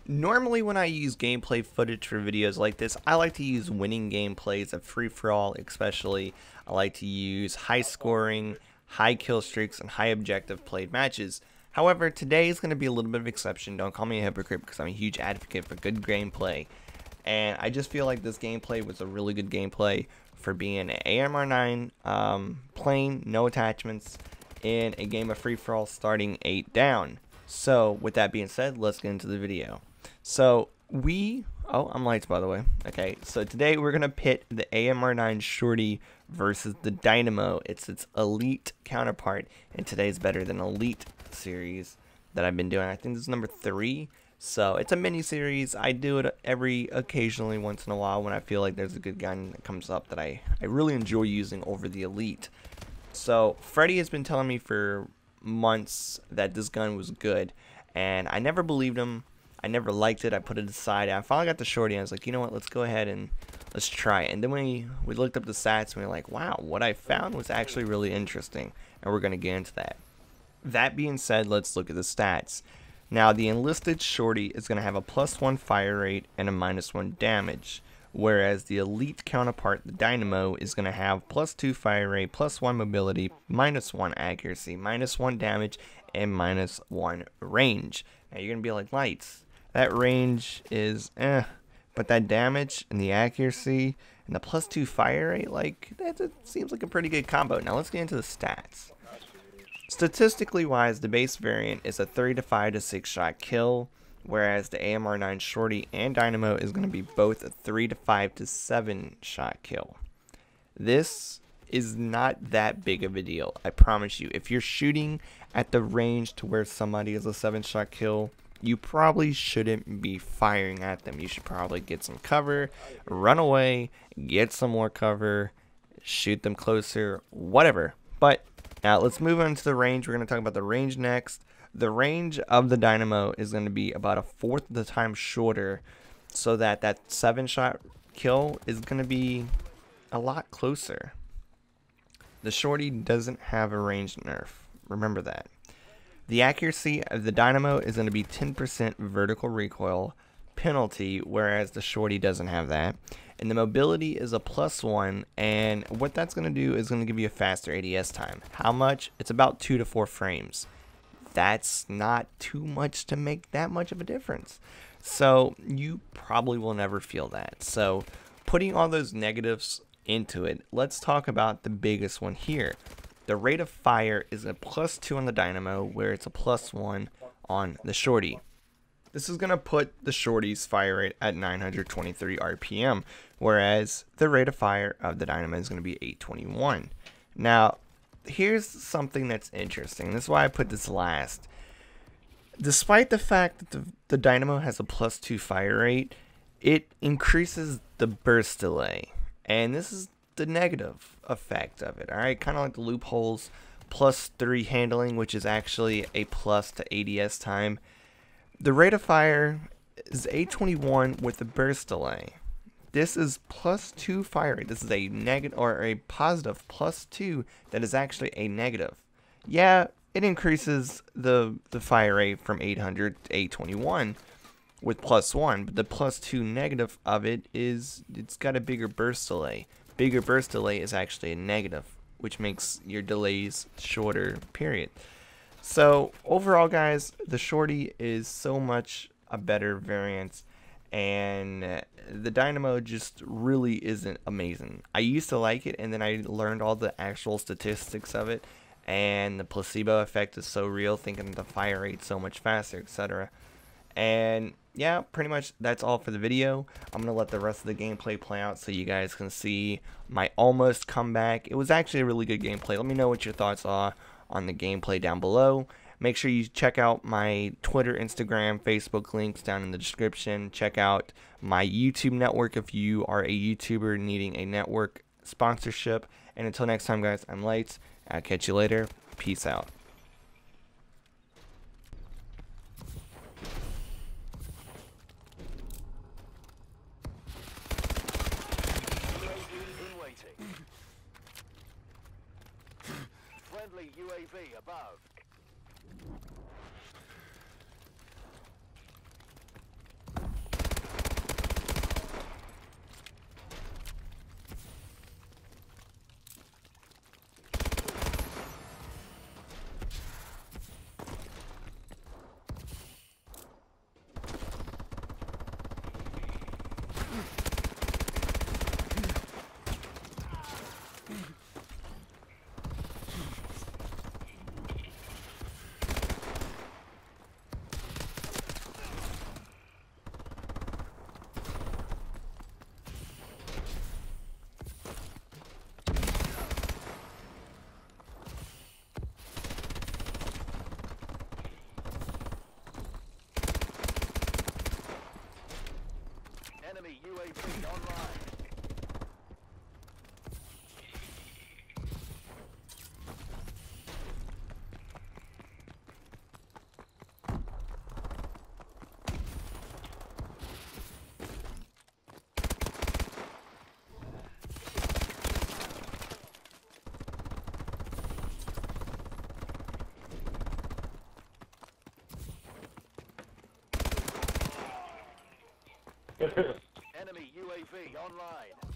Normally when I use gameplay footage for videos like this, I like to use winning gameplays, a free-for-all especially. I like to use high scoring, high kill streaks, and high objective played matches. However, today is going to be a little bit of exception. Don't call me a hypocrite because I'm a huge advocate for good gameplay. And I just feel like this gameplay was a really good gameplay for being an AMR9 plain, no attachments, in a game of free-for-all starting 8 down. So with that being said, let's get into the video. So I'm Lights, by the way. Okay, so today we're gonna pit the AMR9 Shorty versus the Dynamo. It's its elite counterpart, and today's better than elite series that I've been doing. I think this is number 3. So it's a mini series. I do it occasionally once in a while when I feel like there's a good gun that comes up that I really enjoy using over the elite. So Freddy has been telling me for months that this gun was good, and I never believed him. I never liked it. I put it aside. I finally got the Shorty, and I was like, you know what, let's go ahead and let's try it. And then we looked up the stats, and we were like, wow, what I found was actually really interesting, and we're going to get into that. That being said, let's look at the stats. Now, the Enlisted Shorty is going to have a +1 fire rate and a -1 damage, whereas the elite counterpart, the Dynamo, is going to have +2 fire rate, +1 mobility, -1 accuracy, -1 damage, and -1 range. Now, you're going to be like, Lights, that range is but that damage and the accuracy and the +2 fire rate, like, that seems like a pretty good combo. Now, let's get into the stats. Statistically wise, the base variant is a 3 to 5 to 6 shot kill, whereas the AMR9 Shorty and Dynamo is going to be both a 3 to 5 to 7 shot kill. This is not that big of a deal, I promise you. If you're shooting at the range to where somebody is a 7 shot kill, you probably shouldn't be firing at them. You should probably get some cover, run away, get some more cover, shoot them closer, whatever. But now let's move on to the range. We're going to talk about the range next. The range of the Dynamo is going to be about a 1/4 of the time shorter, so that 7 shot kill is going to be a lot closer. The Shorty doesn't have a range nerf. Remember that. The accuracy of the Dynamo is going to be 10% vertical recoil penalty, whereas the Shorty doesn't have that. And the mobility is a +1, and what that's going to do is going to give you a faster ADS time. How much? It's about 2 to 4 frames. That's not too much to make that much of a difference. So you probably will never feel that. So putting all those negatives into it, let's talk about the biggest one here. The rate of fire is a +2 on the Dynamo, where it's a +1 on the Shorty. This is going to put the Shorty's fire rate at 923 RPM, whereas the rate of fire of the Dynamo is going to be 821. Now, here's something that's interesting. This is why I put this last. Despite the fact that the Dynamo has a +2 fire rate, it increases the burst delay. And this is the negative effect of it, alright? Kind of like the loopholes, +3 handling, which is actually a plus to ADS time. The rate of fire is 821 with a burst delay. This is +2 fire rate. This is a negative or a positive +2 that is actually a negative. Yeah, it increases the fire rate from 800 to 821 with +1, but the +2 negative of it is it's got a bigger burst delay. Bigger burst delay is actually a negative, which makes your delays shorter, period. So overall, guys, the Shorty is so much a better variant, and the Dynamo just really isn't amazing. I used to like it, and then I learned all the actual statistics of it, and the placebo effect is so real, thinking the fire rate's so much faster, etc. And yeah, pretty much that's all for the video. I'm going to let the rest of the gameplay play out so you guys can see my almost comeback. It was actually a really good gameplay. Let me know what your thoughts are on the gameplay down below. Make sure you check out my Twitter, Instagram, Facebook links down in the description. Check out my YouTube network if you are a YouTuber needing a network sponsorship. And until next time, guys, I'm Lights. I'll catch you later. Peace out. Friendly UAV above. Enemy UAV online. Enemy UAV online.